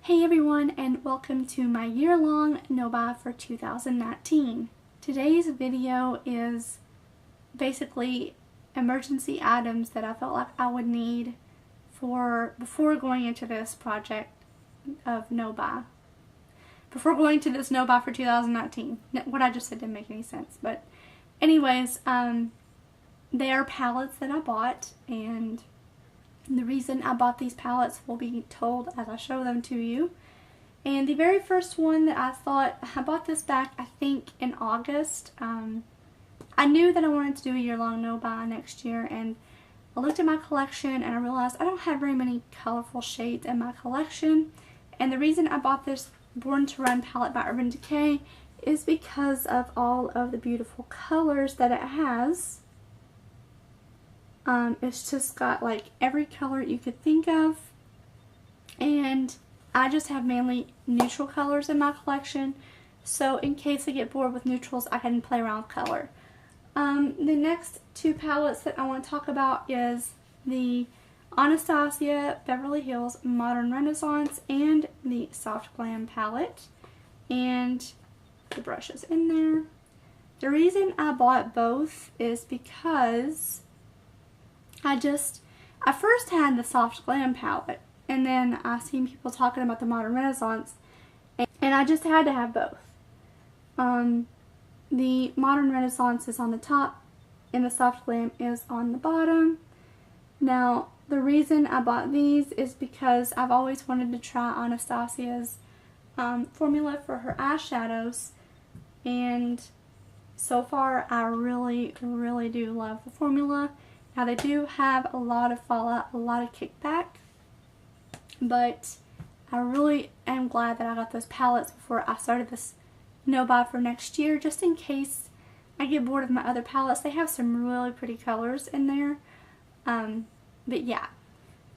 Hey everyone, and welcome to my year-long no buy for 2019. Today's video is basically emergency items that I felt like I would need for before going into this project of no buy. Before going to this no buy for 2019. What I just said didn't make any sense, but anyways, they are palettes that I bought, and the reason I bought these palettes will be told as I show them to you. And the very first one that I bought this back, I think, in August. I knew that I wanted to do a year-long no-buy next year, and I looked at my collection and I realized I don't have very many colorful shades in my collection. And the reason I bought this Born to Run palette by Urban Decay is because of all of the beautiful colors that it has. It's just got like every color you could think of, and I just have mainly neutral colors in my collection, so in case I get bored with neutrals, I can play around with color. The next two palettes that I want to talk about is the Anastasia Beverly Hills Modern Renaissance and the Soft Glam palette, and the brushes in there. The reason I bought both is because I first had the Soft Glam palette, and then I seen people talking about the Modern Renaissance, and I just had to have both. The Modern Renaissance is on the top, and the Soft Glam is on the bottom. Now, the reason I bought these is because I've always wanted to try Anastasia's formula for her eyeshadows, and so far I really, really do love the formula. Now, they do have a lot of fallout, a lot of kickback, but I really am glad that I got those palettes before I started this no buy for next year, just in case I get bored of my other palettes. They have some really pretty colors in there, but yeah.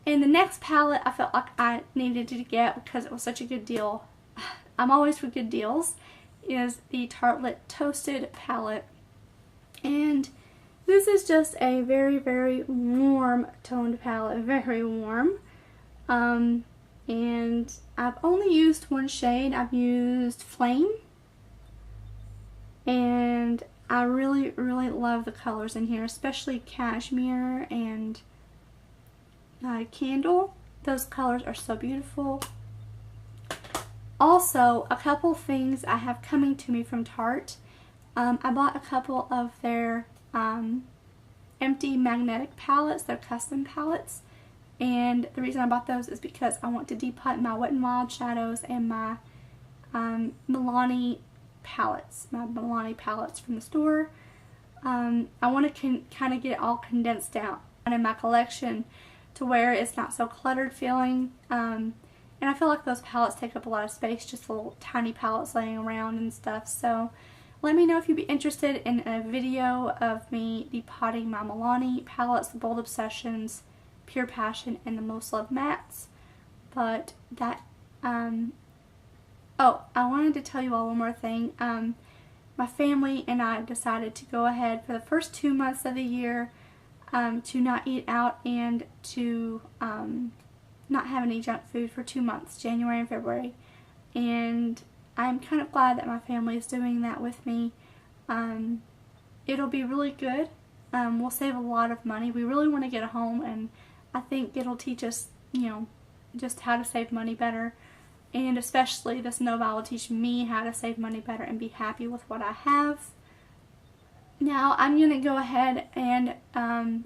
And the next palette I felt like I needed to get because it was such a good deal. I'm always for good deals, is the Tartelette Toasted palette, and this is just a very, very warm toned palette, very warm. And I've only used one shade. I've used Flame, and I really, really love the colors in here, especially Cashmere and Candle. Those colors are so beautiful. Also, a couple things I have coming to me from Tarte. I bought a couple of their empty magnetic palettes, their custom palettes, and the reason I bought those is because I want to depot my Wet n Wild shadows and my Milani palettes, from the store. I want to kind of get it all condensed down in my collection to where it's not so cluttered feeling, and I feel like those palettes take up a lot of space, just little tiny palettes laying around and stuff. So let me know if you'd be interested in a video of me depotting my Milani palettes, the Bold Obsessions, Pure Passion, and the Most Loved Mattes. But that, oh, I wanted to tell you all one more thing. My family and I decided to go ahead for the first 2 months of the year to not eat out and to not have any junk food for 2 months, January and February. And I'm kind of glad that my family is doing that with me. It'll be really good. We'll save a lot of money. We really want to get a home, and I think it'll teach us, just how to save money better. And especially this no buy will teach me how to save money better and be happy with what I have. Now, I'm going to go ahead and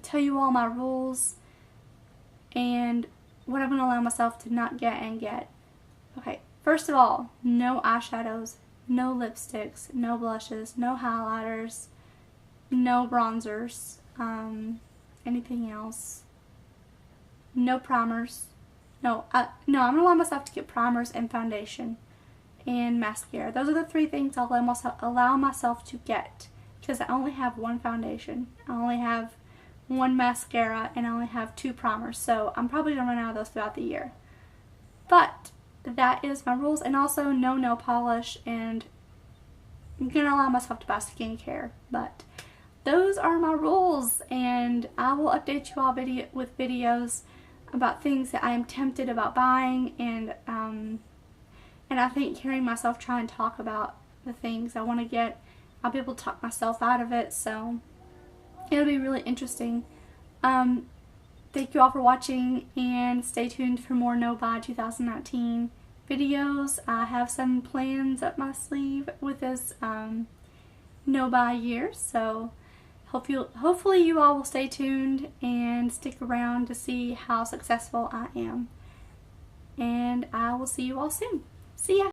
tell you all my rules and what I'm going to allow myself to not get and get. Okay. First of all, no eyeshadows, no lipsticks, no blushes, no highlighters, no bronzers, anything else, no primers. No, I'm going to allow myself to get primers and foundation and mascara. Those are the three things I'll allow myself to get, because I only have one foundation, I only have one mascara, and I only have 2 primers, so I'm probably going to run out of those throughout the year. But that is my rules, and also no nail polish, and I'm going to allow myself to buy skincare. But those are my rules, and I will update you all with videos about things that I am tempted about buying, and And I think hearing myself try and talk about the things I want to get, I'll be able to talk myself out of it, so it'll be really interesting. Thank you all for watching, and stay tuned for more No Buy 2019 videos. I have some plans up my sleeve with this No Buy year, so hopefully you all will stay tuned and stick around to see how successful I am. And I will see you all soon. See ya!